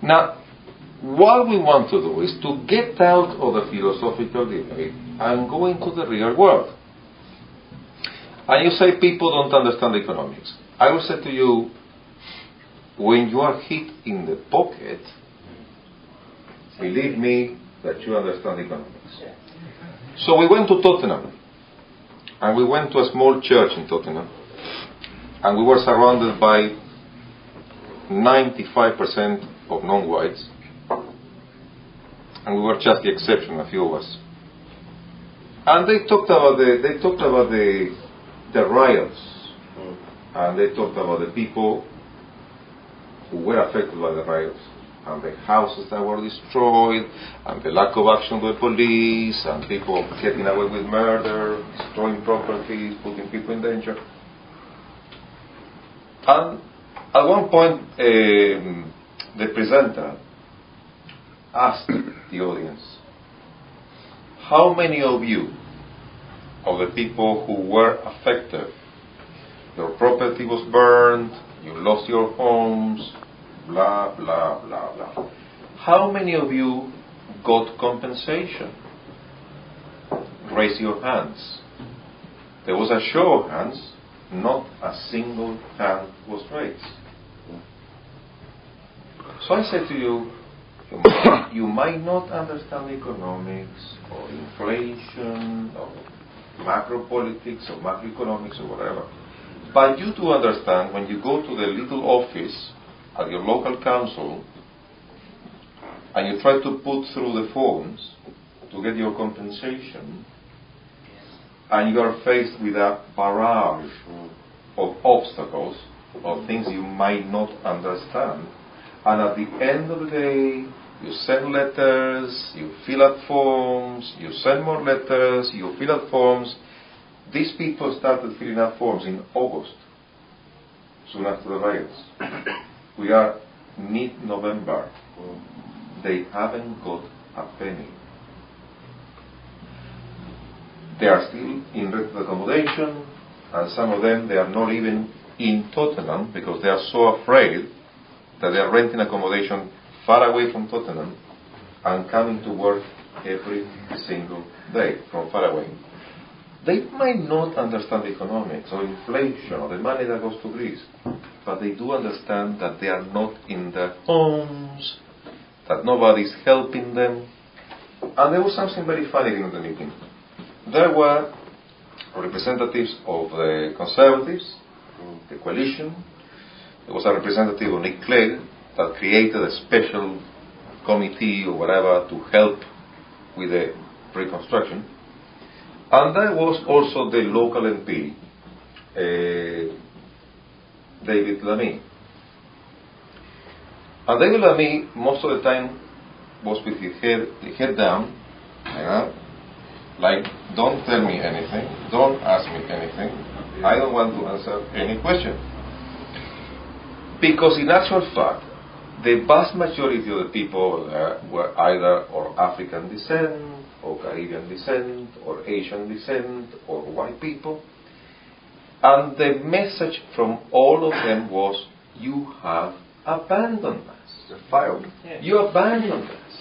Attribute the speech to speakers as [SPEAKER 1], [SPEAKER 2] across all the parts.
[SPEAKER 1] Now, what we want to do is to get out of the philosophical debate and go into the real world. And you say people don't understand economics. I will say to you, when you are hit in the pocket, believe me that you understand economics. So we went to Tottenham, and we went to a small church in Tottenham, and we were surrounded by 95% of non-whites, and we were just the exception, a few of us. And they talked about the riots, and they talked about the people who were affected by the riots, and the houses that were destroyed, and the lack of action by the police, and people getting away with murder, destroying properties, putting people in danger. And at one point, the presenter asked the audience, how many of you, of the people who were affected, your property was burned, you lost your homes, blah, blah, blah, blah. How many of you got compensation? Raise your hands. There was a show of hands, not a single hand was raised. So I said to you, you might not understand economics or inflation or macro politics or macroeconomics or whatever, but you do understand when you go to the little office at your local council and you try to put through the forms to get your compensation, and you are faced with a barrage of obstacles, of things you might not understand, and at the end of the day you send letters, you fill out forms, you send more letters, you fill out forms. These people started filling out forms in August, soon after the riots. We are mid-November. They haven't got a penny. They are still in rented accommodation, and some of them, they are not even in Tottenham because they are so afraid that they are renting accommodation far away from Tottenham and coming to work every single day from far away. They might not understand economics or inflation or the money that goes to Greece, but they do understand that they are not in their homes, that nobody is helping them. And there was something very funny in the meeting. There were representatives of the Conservatives, the coalition. There was a representative of Nick Clegg that created a special committee or whatever to help with the reconstruction. And there was also the local MP, David Lamy. And David Lamy, most of the time, was with his head down, like, don't tell me anything, don't ask me anything, I don't want to answer any question. Because in actual fact, the vast majority of the people there were either of African descent, or Caribbean descent, or Asian descent, or white people. And the message from all of them was, you have abandoned us.
[SPEAKER 2] They failed.
[SPEAKER 1] You abandoned us.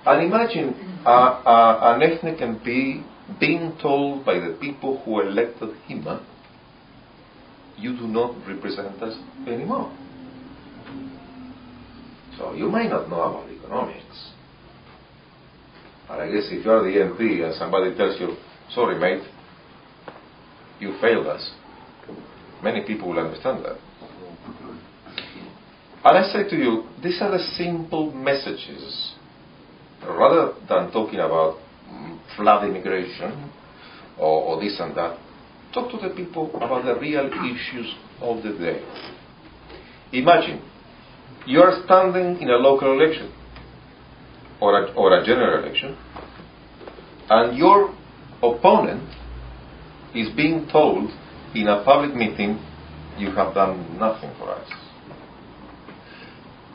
[SPEAKER 1] And imagine an ethnic MP being told by the people who elected him, you do not represent us anymore. So you might not know about economics. But I guess if you are the MP and somebody tells you, sorry mate, you failed us, many people will understand that. And I say to you, these are the simple messages. Rather than talking about flood immigration or this and that, talk to the people about the real issues of the day. Imagine, you are standing in a local election or a general election, and your opponent is being told in a public meeting, you have done nothing for us.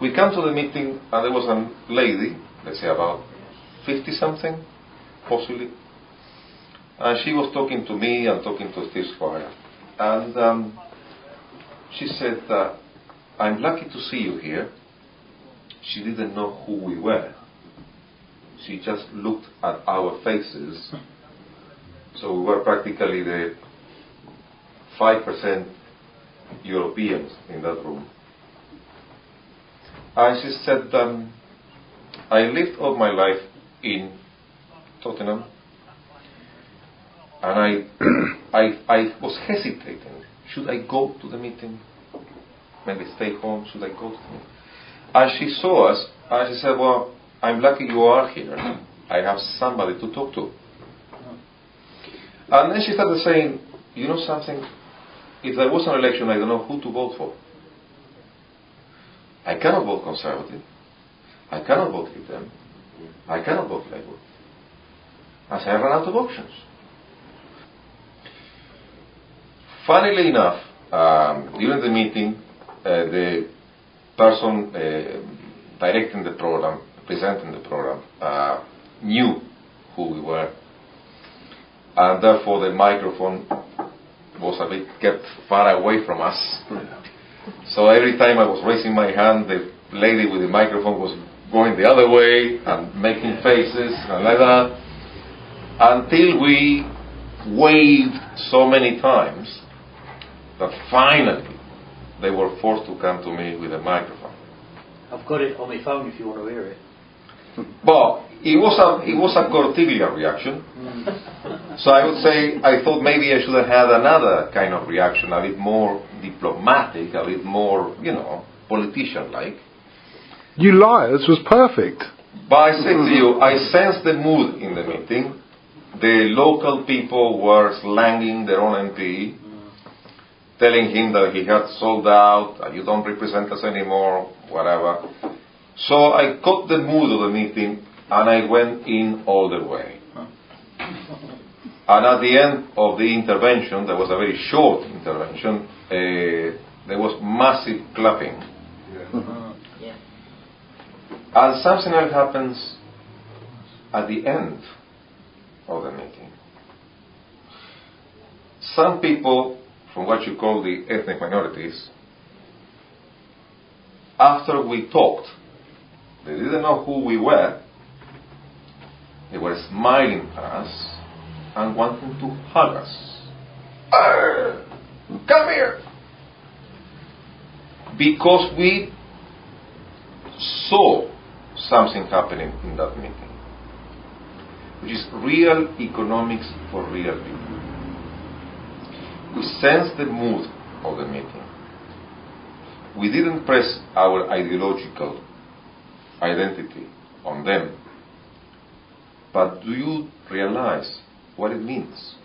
[SPEAKER 1] We come to the meeting and there was a lady, let's say about 50-something, possibly, and she was talking to me and talking to Steve Squire, and she said, I'm lucky to see you here she didn't know who we were. She just looked at our faces. So we were practically the 5% Europeans in that room. And she said, I lived all my life in Tottenham, and I was hesitating. Should I go to the meeting? Maybe stay home? Should I go to the meeting? And she saw us, and she said, well, I'm lucky you are here. I have somebody to talk to. And then she started saying, you know something? If there was an election, I don't know who to vote for. I cannot vote Conservative. I cannot vote with them. I cannot vote Labour. As I ran out of options. Funnily enough, during the meeting, the person directing the program, presenting the program, knew who we were. And therefore the microphone was a bit kept far away from us. So every time I was raising my hand, the lady with the microphone was going the other way and making faces and like that, until we waved so many times that finally they were forced to come to me with a microphone.
[SPEAKER 2] I've got it on my phone if you want to hear it.
[SPEAKER 1] But it was a Cortiglia reaction. So I would say, I thought maybe I should have had another kind of reaction, a bit more diplomatic, a bit more, politician-like.
[SPEAKER 3] You liars was perfect.
[SPEAKER 1] But I say to you, I sensed the mood in the meeting. The local people were slanging their own MP, telling him that he had sold out, you don't represent us anymore, whatever. So I caught the mood of the meeting and I went in all the way. And at the end of the intervention, there was a very short intervention, there was massive clapping. And something else happens at the end of the meeting. Some people from what you call the ethnic minorities, after we talked, they didn't know who we were, they were smiling at us and wanting to hug us. Come here! Because we saw something happening in that meeting, which is real economics for real people. We sensed the mood of the meeting. We didn't press our ideological identity on them. But do you realize what it means?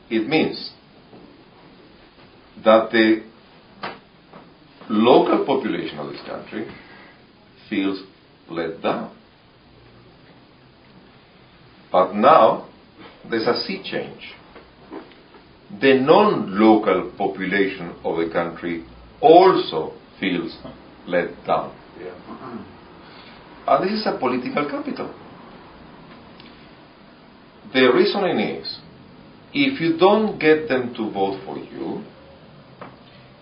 [SPEAKER 1] It means that the local population of this country feels let down. But now there's a sea change. The non-local population of the country also feels let down. And this is a political capital. The reasoning is, if you don't get them to vote for you,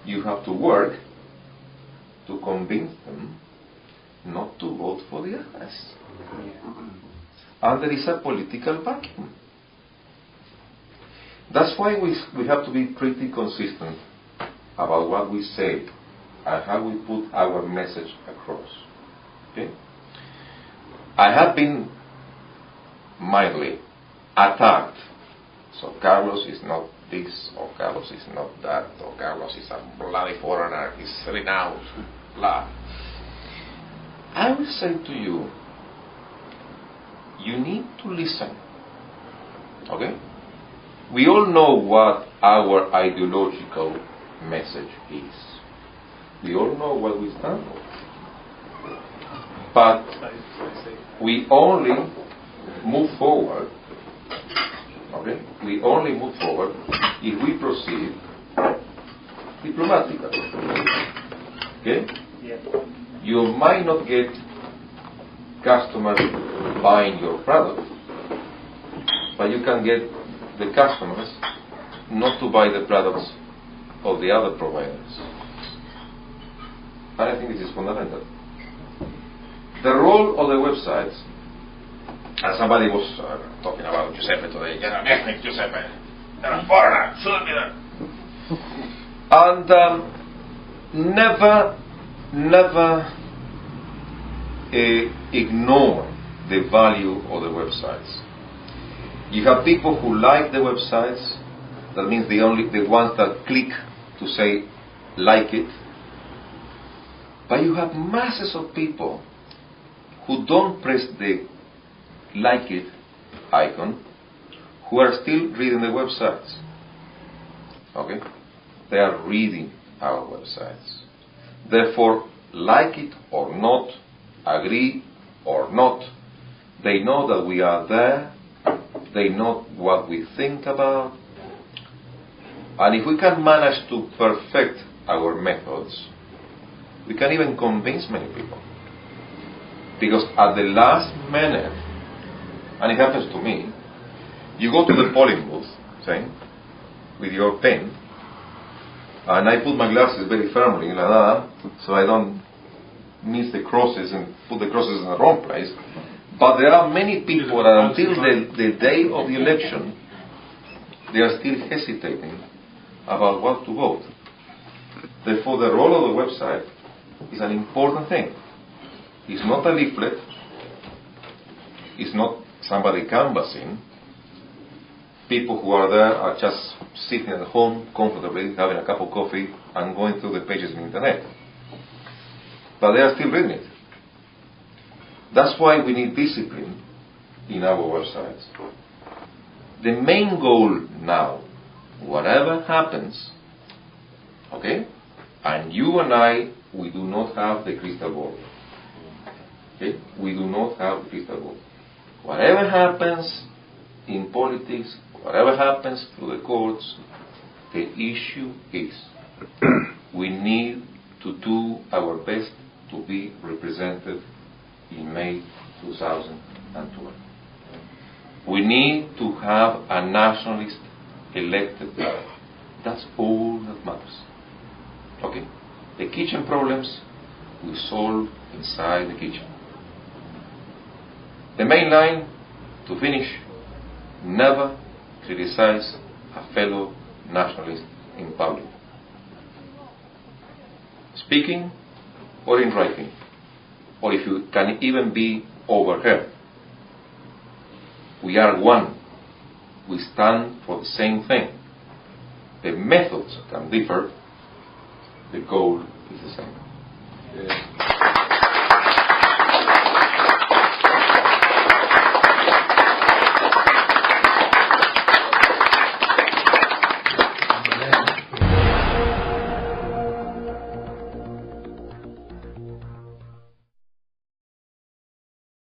[SPEAKER 1] you have to work to convince them not to vote for the others. And there is a political vacuum. That's why we have to be pretty consistent about what we say and how we put our message across. Okay? I have been mildly attacked. So Carlos is not this, or Carlos is not that, or Carlos is a bloody foreigner, he's renounced, blah. I will say to you, you need to listen. Okay? We all know what our ideological message is. We all know what we stand for. But we only move forward, okay? We only move forward if we proceed diplomatically. Okay?
[SPEAKER 2] Yeah.
[SPEAKER 1] You might not get customers buying your product, but you can get the customers not to buy the products of the other providers. And I think this is fundamental. The role of the websites, and somebody was talking about Giuseppe today, you're an ethnic Giuseppe, you're a foreigner, shouldn't be there. And never ignore the value of the websites. You have people who like the websites, that means the ones that click to say like it, but you have masses of people who don't press the like it icon, who are still reading the websites. Okay? They are reading our websites. Therefore, like it or not, agree or not, they know that we are there, they know what we think about, and if we can manage to perfect our methods, we can even convince many people. Because at the last minute, and it happens to me, you go to the polling booth, say, with your pen, and I put my glasses very firmly like that, so I don't miss the crosses and put the crosses in the wrong place. But there are many people that until the day of the election, they are still hesitating about what to vote. Therefore, the role of the website is an important thing. It's not a leaflet, it's not somebody canvassing. People who are there are just sitting at home comfortably, having a cup of coffee and going through the pages on the internet. But they are still reading it. That's why we need discipline in our websites. The main goal now, whatever happens, okay, and you and I, we do not have the crystal ball. Okay? We do not have the crystal ball. Whatever happens in politics, whatever happens through the courts, the issue is we need to do our best to be represented in May 2012. We need to have a nationalist elected. That's all that matters. Okay? The kitchen problems we solve inside the kitchen. The main line, to finish, never criticize a fellow nationalist in public. Speaking or in writing, or if you can even be overheard. We are one. We stand for the same thing. The methods can differ. The goal is the same.
[SPEAKER 2] Yeah.